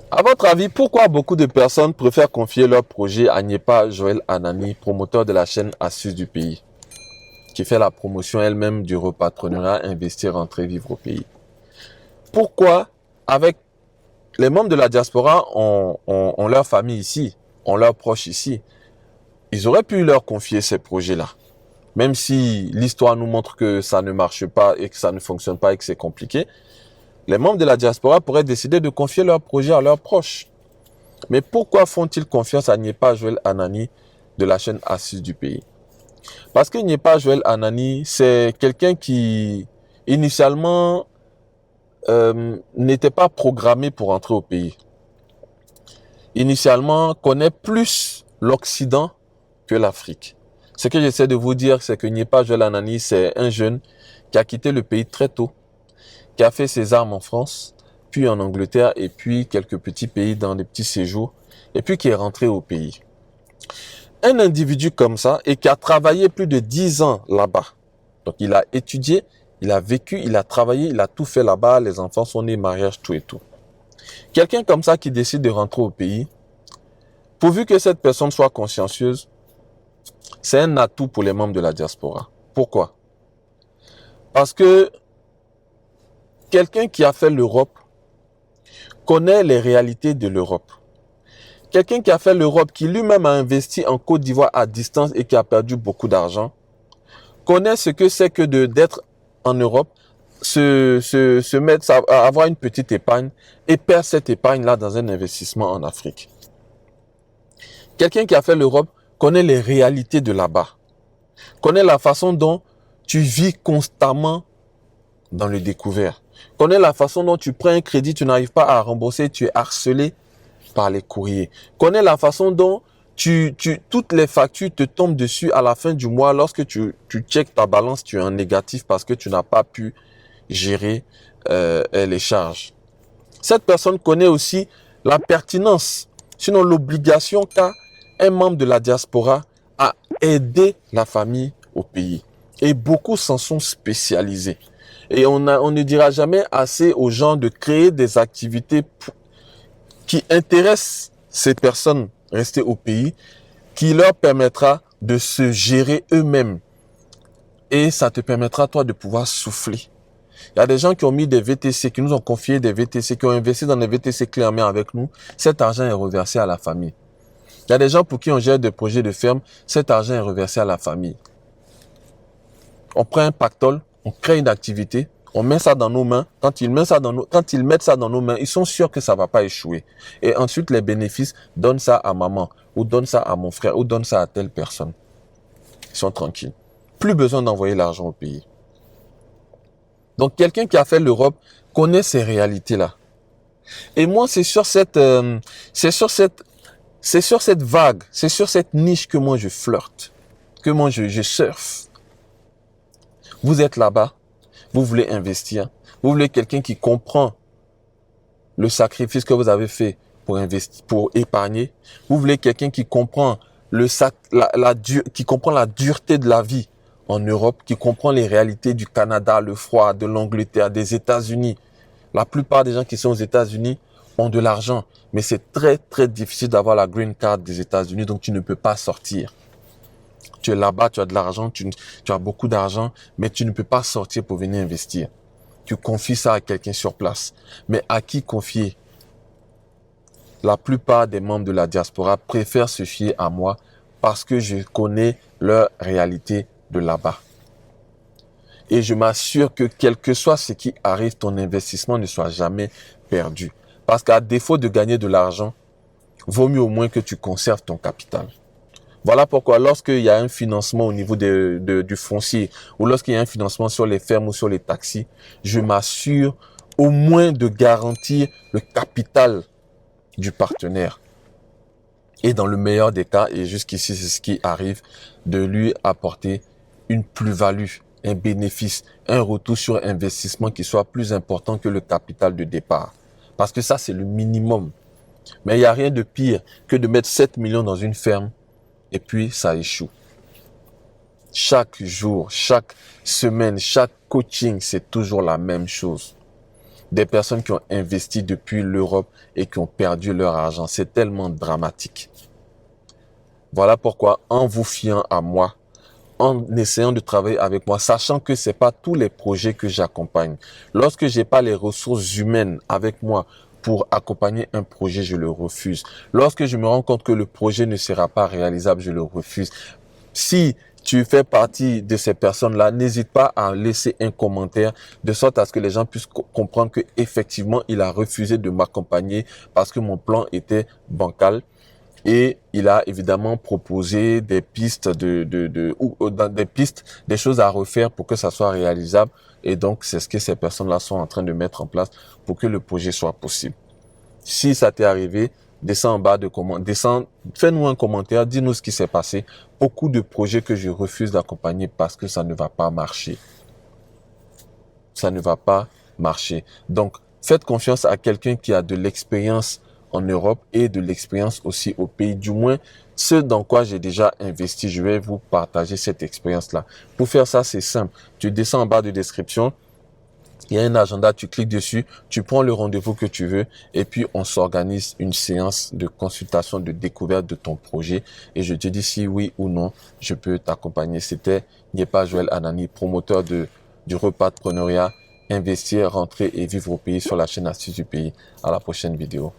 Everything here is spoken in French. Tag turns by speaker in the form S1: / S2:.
S1: À votre avis, pourquoi beaucoup de personnes préfèrent confier leur projet à Niepa Joël Anani, promoteur de la chaîne Astuces du pays, qui fait la promotion elle-même du repatronat Investir, Rentrer, Vivre au pays? Pourquoi, avec les membres de la diaspora, ont leur famille ici, ont leurs proches ici, ils auraient pu leur confier ces projets-là. Même si l'histoire nous montre que ça ne marche pas et que ça ne fonctionne pas et que c'est compliqué, les membres de la diaspora pourraient décider de confier leurs projets à leurs proches. Mais pourquoi font-ils confiance à Niepa Joël Anani de la chaîne Astuces du pays? Parce que Niepa Joël Anani, c'est quelqu'un qui, initialement, n'était pas programmé pour entrer au pays. Initialement, connaît plus l'Occident que l'Afrique. Ce que j'essaie de vous dire, c'est que Niepa Joël Anani, c'est un jeune qui a quitté le pays très tôt, qui a fait ses armes en France, puis en Angleterre, et puis quelques petits pays dans des petits séjours, et puis qui est rentré au pays. Un individu comme ça, et qui a travaillé plus de 10 ans là-bas. Donc il a étudié, il a vécu, il a travaillé, il a tout fait là-bas, les enfants sont nés, mariage, tout et tout. Quelqu'un comme ça qui décide de rentrer au pays, pourvu que cette personne soit consciencieuse, c'est un atout pour les membres de la diaspora. Pourquoi? Parce que quelqu'un qui a fait l'Europe connaît les réalités de l'Europe. Quelqu'un qui a fait l'Europe, qui lui-même a investi en Côte d'Ivoire à distance et qui a perdu beaucoup d'argent, connaît ce que c'est que d'être en Europe, se mettre, avoir une petite épargne et perdre cette épargne-là dans un investissement en Afrique. Quelqu'un qui a fait l'Europe connaît les réalités de là-bas, connaît la façon dont tu vis constamment dans le découvert, connaît la façon dont tu prends un crédit, tu n'arrives pas à rembourser, tu es harcelé par les courriers, connaît la façon dont toutes les factures te tombent dessus à la fin du mois. Lorsque tu checkes ta balance, tu es en négatif parce que tu n'as pas pu gérer les charges. Cette personne connaît aussi la pertinence, sinon l'obligation qu'a un membre de la diaspora à aider la famille au pays. Et beaucoup s'en sont spécialisés. Et on ne dira jamais assez aux gens de créer des activités qui intéressent ces personnes restées au pays, qui leur permettra de se gérer eux-mêmes. Et ça te permettra, toi, de pouvoir souffler. Il y a des gens qui ont mis des VTC, qui nous ont confié des VTC, qui ont investi dans des VTC clés en main avec nous. Cet argent est reversé à la famille. Il y a des gens pour qui on gère des projets de ferme. Cet argent est reversé à la famille. On prend un pactole, on crée une activité, on met ça dans nos mains. Quand ils mettent ça dans nos mains, ils sont sûrs que ça ne va pas échouer. Et ensuite, les bénéfices, donnent ça à maman, ou donne ça à mon frère, ou donne ça à telle personne. Ils sont tranquilles. Plus besoin d'envoyer l'argent au pays. Donc, quelqu'un qui a fait l'Europe connaît ces réalités-là. Et moi, c'est sur cette vague, c'est sur cette niche que moi je flirte, que moi je surfe. Vous êtes là-bas, vous voulez investir, vous voulez quelqu'un qui comprend le sacrifice que vous avez fait pour investir, pour épargner. Vous voulez quelqu'un qui comprend qui comprend la dureté de la vie en Europe, qui comprend les réalités du Canada, le froid, de l'Angleterre, des États-Unis. La plupart des gens qui sont aux États-Unis ont de l'argent, mais c'est très très difficile d'avoir la green card des États-Unis, donc tu ne peux pas sortir. Tu es là-bas, tu as de l'argent, tu as beaucoup d'argent, mais tu ne peux pas sortir pour venir investir. Tu confies ça à quelqu'un sur place. Mais à qui confier? La plupart des membres de la diaspora préfèrent se fier à moi parce que je connais leur réalité de là-bas. Et je m'assure que quel que soit ce qui arrive, ton investissement ne soit jamais perdu. Parce qu'à défaut de gagner de l'argent, vaut mieux au moins que tu conserves ton capital. Voilà pourquoi lorsqu'il y a un financement au niveau du foncier ou lorsqu'il y a un financement sur les fermes ou sur les taxis, je m'assure au moins de garantir le capital du partenaire. Et dans le meilleur des cas, et jusqu'ici c'est ce qui arrive, de lui apporter une plus-value, un bénéfice, un retour sur investissement qui soit plus important que le capital de départ. Parce que ça, c'est le minimum. Mais il n'y a rien de pire que de mettre 7 millions dans une ferme et puis ça échoue. Chaque jour, chaque semaine, chaque coaching, c'est toujours la même chose. des personnes qui ont investi depuis l'Europe et qui ont perdu leur argent. C'est tellement dramatique. Voilà pourquoi, en vous fiant à moi, en essayant de travailler avec moi, sachant que c'est pas tous les projets que j'accompagne. Lorsque j'ai pas les ressources humaines avec moi pour accompagner un projet, je le refuse. Lorsque je me rends compte que le projet ne sera pas réalisable, je le refuse. Si tu fais partie de ces personnes-là, n'hésite pas à laisser un commentaire de sorte à ce que les gens puissent comprendre que effectivement il a refusé de m'accompagner parce que mon plan était bancal. Et il a évidemment proposé des pistes des pistes, des choses à refaire pour que ça soit réalisable. Et donc, c'est ce que ces personnes-là sont en train de mettre en place pour que le projet soit possible. Si ça t'est arrivé, descends en bas de commentaire, fais-nous un commentaire, dis-nous ce qui s'est passé. Beaucoup de projets que je refuse d'accompagner parce que ça ne va pas marcher. Ça ne va pas marcher. Donc, faites confiance à quelqu'un qui a de l'expérience en Europe et de l'expérience aussi au pays. Du moins, ce dans quoi j'ai déjà investi, je vais vous partager cette expérience-là. Pour faire ça, c'est simple. Tu descends en bas de description. Il y a un agenda, tu cliques dessus, tu prends le rendez-vous que tu veux et puis on s'organise une séance de consultation, de découverte de ton projet et je te dis si oui ou non, je peux t'accompagner. C'était Nyepa Joël Anani, promoteur du repartpreneuriat, investir, rentrer et vivre au pays sur la chaîne Astuces du pays. À la prochaine vidéo.